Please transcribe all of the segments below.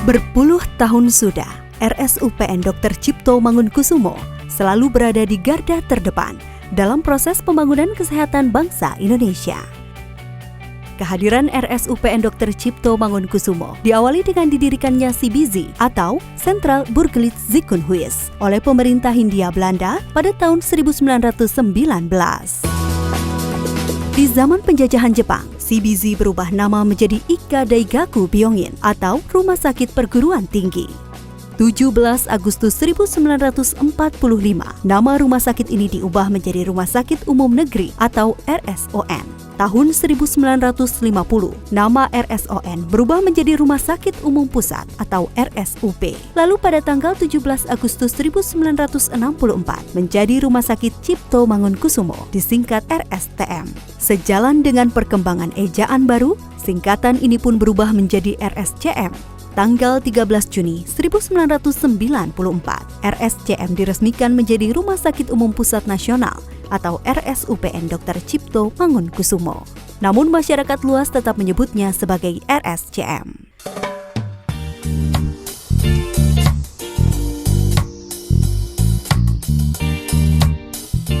Berpuluh tahun sudah, RSUPN Dr. Cipto Mangunkusumo selalu berada di garda terdepan dalam proses pembangunan kesehatan bangsa Indonesia. Kehadiran RSUPN Dr. Cipto Mangunkusumo diawali dengan didirikannya CBZ atau Central Burgerlijke oleh pemerintah Hindia Belanda pada tahun 1919. Di zaman penjajahan Jepang, CBZ berubah nama menjadi Ika Daigaku Byongin atau Rumah Sakit Perguruan Tinggi. 17 Agustus 1945, nama rumah sakit ini diubah menjadi Rumah Sakit Umum Negeri atau RSON. Tahun 1950, nama RSON berubah menjadi Rumah Sakit Umum Pusat atau RSUP. Lalu pada tanggal 17 Agustus 1964 menjadi Rumah Sakit Cipto Mangunkusumo, disingkat RSTM. Sejalan dengan perkembangan ejaan baru, singkatan ini pun berubah menjadi RSCM. Tanggal 13 Juni 1994, RSCM diresmikan menjadi Rumah Sakit Umum Pusat Nasional atau RSUPN Dr. Cipto Mangunkusumo. Namun masyarakat luas tetap menyebutnya sebagai RSCM.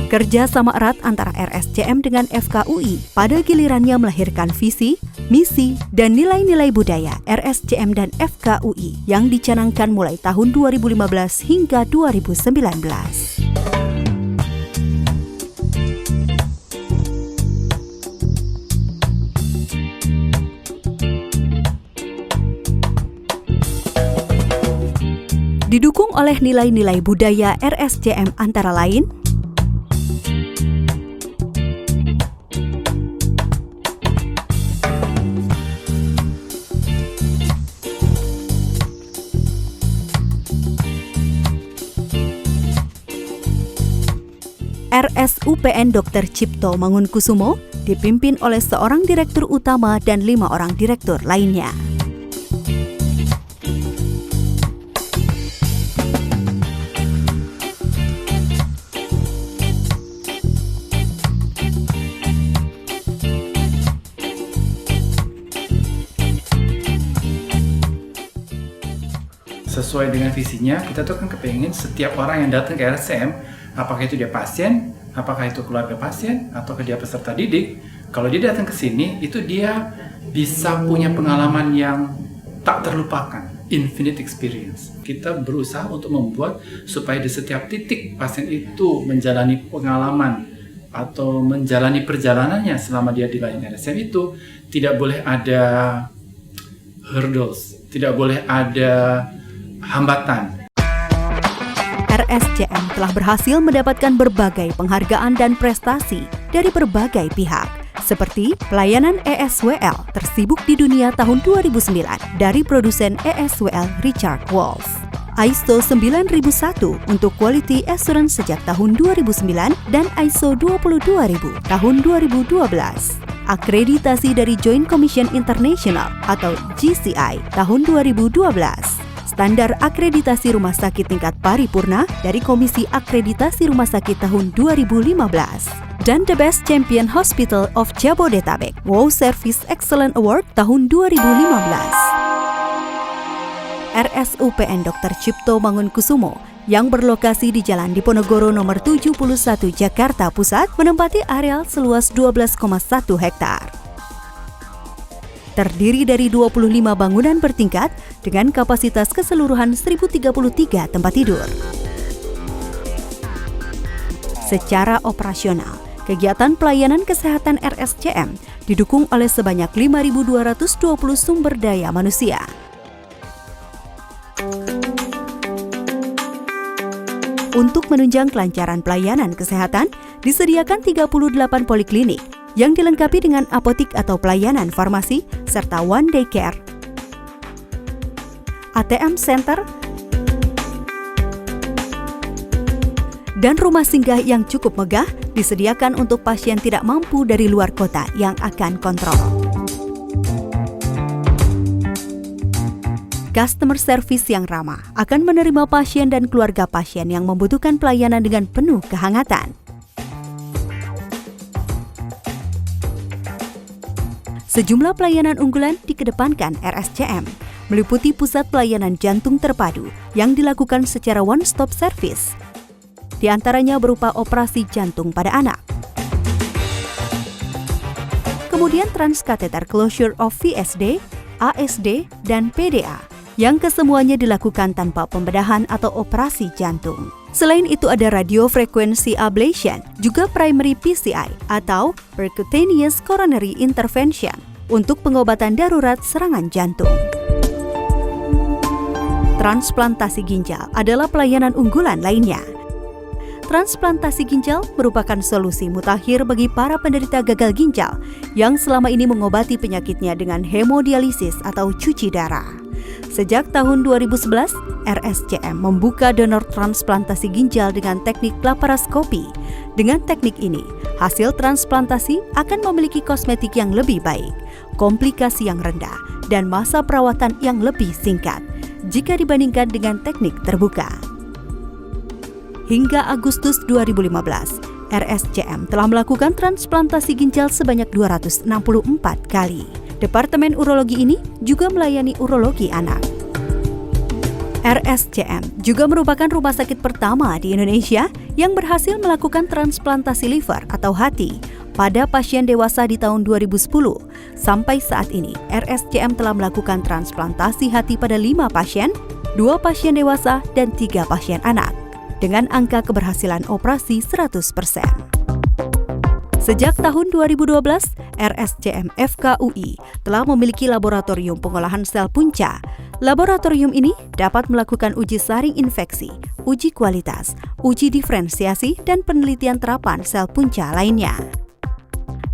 Kerja sama erat antara RSCM dengan FKUI pada gilirannya melahirkan visi, misi, dan nilai-nilai budaya RSCM dan FKUI yang dicanangkan mulai tahun 2015 hingga 2019. Didukung oleh nilai-nilai budaya RSCM antara lain, RSUPN Dr. Cipto Mangunkusumo dipimpin oleh seorang direktur utama dan 5 orang direktur lainnya. Sesuai dengan visinya, kita tuh kan kepengen setiap orang yang datang ke RSCM, apakah itu dia pasien, apakah itu keluarga pasien, atau dia peserta didik, kalau dia datang ke sini, itu dia bisa punya pengalaman yang tak terlupakan, infinite experience. Kita berusaha untuk membuat supaya di setiap titik pasien itu menjalani pengalaman atau menjalani perjalanannya selama dia di layanan RSCM itu tidak boleh ada hurdles, tidak boleh ada hambatan. RSCM telah berhasil mendapatkan berbagai penghargaan dan prestasi dari berbagai pihak, seperti pelayanan ESWL tersibuk di dunia tahun 2009 dari produsen ESWL Richard Wolf, ISO 9001 untuk Quality Assurance sejak tahun 2009 dan ISO 22000 tahun 2012. Akreditasi dari Joint Commission International atau JCI tahun 2012. Standar akreditasi rumah sakit tingkat paripurna dari Komisi Akreditasi Rumah Sakit tahun 2015 dan The Best Champion Hospital of Jabodetabek Wow Service Excellent Award tahun 2015. RSUPN Dr. Cipto Mangunkusumo yang berlokasi di Jalan Diponegoro nomor 71 Jakarta Pusat menempati areal seluas 12,1 hektar. Terdiri dari 25 bangunan bertingkat dengan kapasitas keseluruhan 1.033 tempat tidur. Secara operasional, kegiatan pelayanan kesehatan RSCM didukung oleh sebanyak 5.220 sumber daya manusia. Untuk menunjang kelancaran pelayanan kesehatan, disediakan 38 poliklinik yang dilengkapi dengan apotik atau pelayanan farmasi, serta one day care, ATM center, dan rumah singgah yang cukup megah disediakan untuk pasien tidak mampu dari luar kota yang akan kontrol. Customer service yang ramah akan menerima pasien dan keluarga pasien yang membutuhkan pelayanan dengan penuh kehangatan. Sejumlah pelayanan unggulan dikedepankan RSCM, meliputi pusat pelayanan jantung terpadu yang dilakukan secara one-stop service. Di antaranya berupa operasi jantung pada anak. Kemudian transcatheter closure of VSD, ASD, dan PDA, yang kesemuanya dilakukan tanpa pembedahan atau operasi jantung. Selain itu ada radio frequency ablation, juga primary PCI atau percutaneous coronary intervention untuk pengobatan darurat serangan jantung. Transplantasi ginjal adalah pelayanan unggulan lainnya. Transplantasi ginjal merupakan solusi mutakhir bagi para penderita gagal ginjal yang selama ini mengobati penyakitnya dengan hemodialisis atau cuci darah. Sejak tahun 2011, RSCM membuka donor transplantasi ginjal dengan teknik laparoskopi. Dengan teknik ini, hasil transplantasi akan memiliki kosmetik yang lebih baik, komplikasi yang rendah, dan masa perawatan yang lebih singkat jika dibandingkan dengan teknik terbuka. Hingga Agustus 2015, RSCM telah melakukan transplantasi ginjal sebanyak 264 kali. Departemen urologi ini juga melayani urologi anak. RSCM juga merupakan rumah sakit pertama di Indonesia yang berhasil melakukan transplantasi liver atau hati pada pasien dewasa di tahun 2010. Sampai saat ini, RSCM telah melakukan transplantasi hati pada 5 pasien, 2 pasien dewasa, dan 3 pasien anak, dengan angka keberhasilan operasi 100%. Sejak tahun 2012, RSCM FKUI telah memiliki laboratorium pengolahan sel punca. Laboratorium ini dapat melakukan uji saring infeksi, uji kualitas, uji diferensiasi, dan penelitian terapan sel punca lainnya.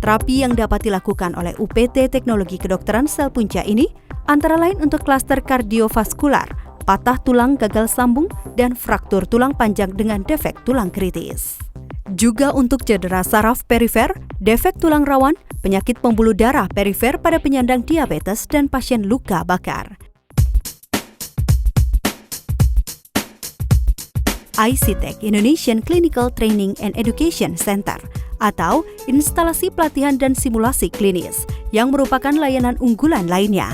Terapi yang dapat dilakukan oleh UPT Teknologi Kedokteran Sel Punca ini antara lain untuk klaster kardiovaskular, patah tulang gagal sambung, dan fraktur tulang panjang dengan defek tulang kritis. Juga untuk cedera saraf perifer, defek tulang rawan, penyakit pembuluh darah perifer pada penyandang diabetes, dan pasien luka bakar. ICTech Indonesian Clinical Training and Education Center atau instalasi pelatihan dan simulasi klinis yang merupakan layanan unggulan lainnya.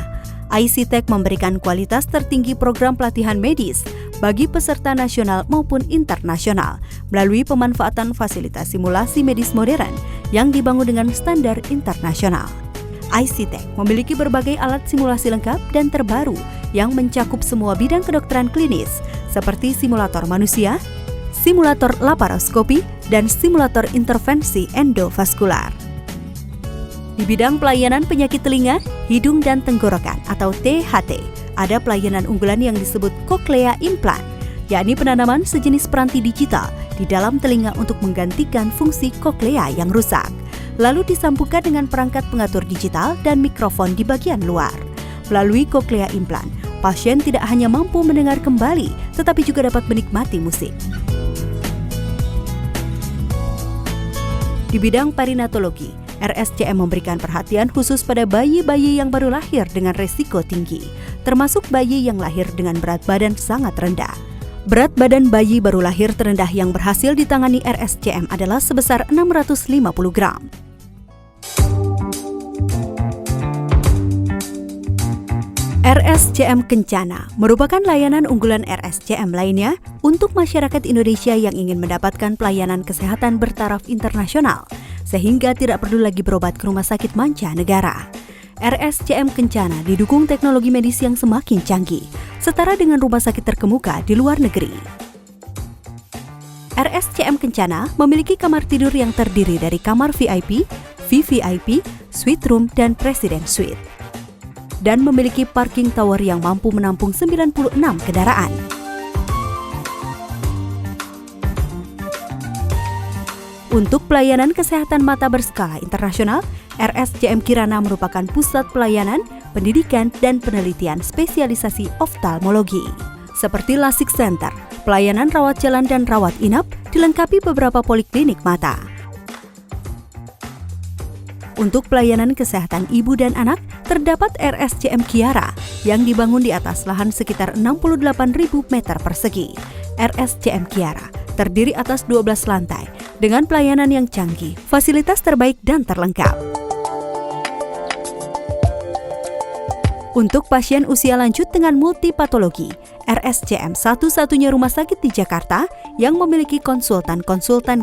ICTech memberikan kualitas tertinggi program pelatihan medis bagi peserta nasional maupun internasional melalui pemanfaatan fasilitas simulasi medis modern yang dibangun dengan standar internasional. ICTech memiliki berbagai alat simulasi lengkap dan terbaru yang mencakup semua bidang kedokteran klinis seperti simulator manusia, simulator laparoskopi, dan simulator intervensi endovaskular. Di bidang pelayanan penyakit telinga, hidung, dan tenggorokan atau THT, ada pelayanan unggulan yang disebut cochlea implant, yakni penanaman sejenis peranti digital di dalam telinga untuk menggantikan fungsi cochlea yang rusak, lalu disambungkan dengan perangkat pengatur digital dan mikrofon di bagian luar. Melalui cochlea implant, pasien tidak hanya mampu mendengar kembali, tetapi juga dapat menikmati musik. Di bidang perinatologi, RSCM memberikan perhatian khusus pada bayi-bayi yang baru lahir dengan resiko tinggi, termasuk bayi yang lahir dengan berat badan sangat rendah. Berat badan bayi baru lahir terendah yang berhasil ditangani RSCM adalah sebesar 650 gram. RSCM Kencana merupakan layanan unggulan RSCM lainnya untuk masyarakat Indonesia yang ingin mendapatkan pelayanan kesehatan bertaraf internasional, sehingga tidak perlu lagi berobat ke rumah sakit mancanegara. RSCM Kencana didukung teknologi medis yang semakin canggih, setara dengan rumah sakit terkemuka di luar negeri. RSCM Kencana memiliki kamar tidur yang terdiri dari kamar VIP, VVIP, suite room, dan Presiden Suite, dan memiliki parking tower yang mampu menampung 96 kendaraan. Untuk pelayanan kesehatan mata berskala internasional, RSCM Kirana merupakan pusat pelayanan, pendidikan, dan penelitian spesialisasi oftalmologi. Seperti LASIK Center, pelayanan rawat jalan dan rawat inap, dilengkapi beberapa poliklinik mata. Untuk pelayanan kesehatan ibu dan anak, terdapat RSCM Kiara yang dibangun di atas lahan sekitar 68.000 meter persegi. RSCM Kiara terdiri atas 12 lantai dengan pelayanan yang canggih, fasilitas terbaik dan terlengkap. Untuk pasien usia lanjut dengan multipatologi, RSCM satu-satunya rumah sakit di Jakarta yang memiliki konsultan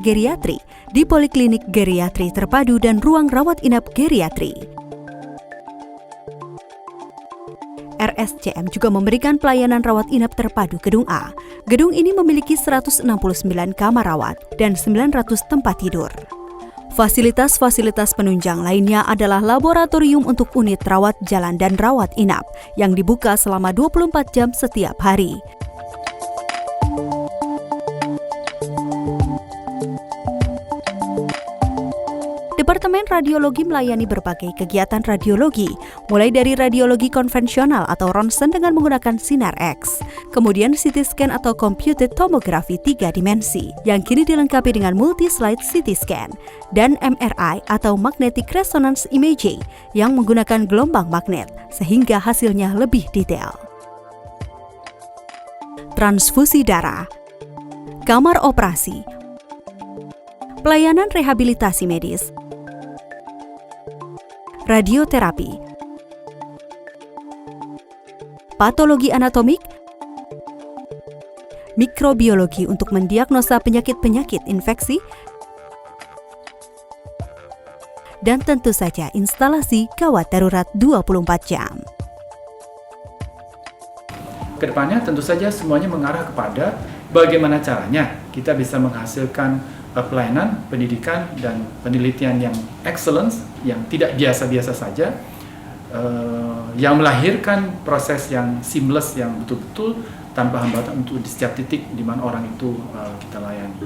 geriatri di Poliklinik Geriatri Terpadu dan ruang rawat inap geriatri. RSCM juga memberikan pelayanan rawat inap terpadu Gedung A. Gedung ini memiliki 169 kamar rawat dan 900 tempat tidur. Fasilitas-fasilitas penunjang lainnya adalah laboratorium untuk unit rawat jalan dan rawat inap yang dibuka selama 24 jam setiap hari. Departemen Radiologi melayani berbagai kegiatan radiologi, mulai dari radiologi konvensional atau ronsen dengan menggunakan sinar X, kemudian CT scan atau computed tomography 3 dimensi, yang kini dilengkapi dengan multi-slide CT scan, dan MRI atau magnetic resonance imaging yang menggunakan gelombang magnet, sehingga hasilnya lebih detail. Transfusi darah, kamar operasi, pelayanan rehabilitasi medis, radioterapi, patologi anatomik, mikrobiologi untuk mendiagnosa penyakit-penyakit infeksi, dan tentu saja instalasi gawat darurat 24 jam. Kedepannya tentu saja semuanya mengarah kepada bagaimana caranya kita bisa menghasilkan pelayanan, pendidikan, dan penelitian yang excellence, yang tidak biasa-biasa saja, yang melahirkan proses yang seamless, yang betul-betul tanpa hambatan untuk di setiap titik di mana orang itu kita layani.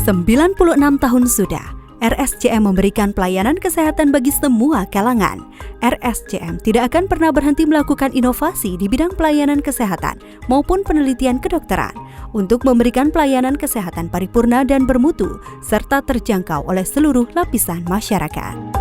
96 tahun sudah, RSCM memberikan pelayanan kesehatan bagi semua kalangan. RSCM tidak akan pernah berhenti melakukan inovasi di bidang pelayanan kesehatan maupun penelitian kedokteran untuk memberikan pelayanan kesehatan paripurna dan bermutu serta terjangkau oleh seluruh lapisan masyarakat.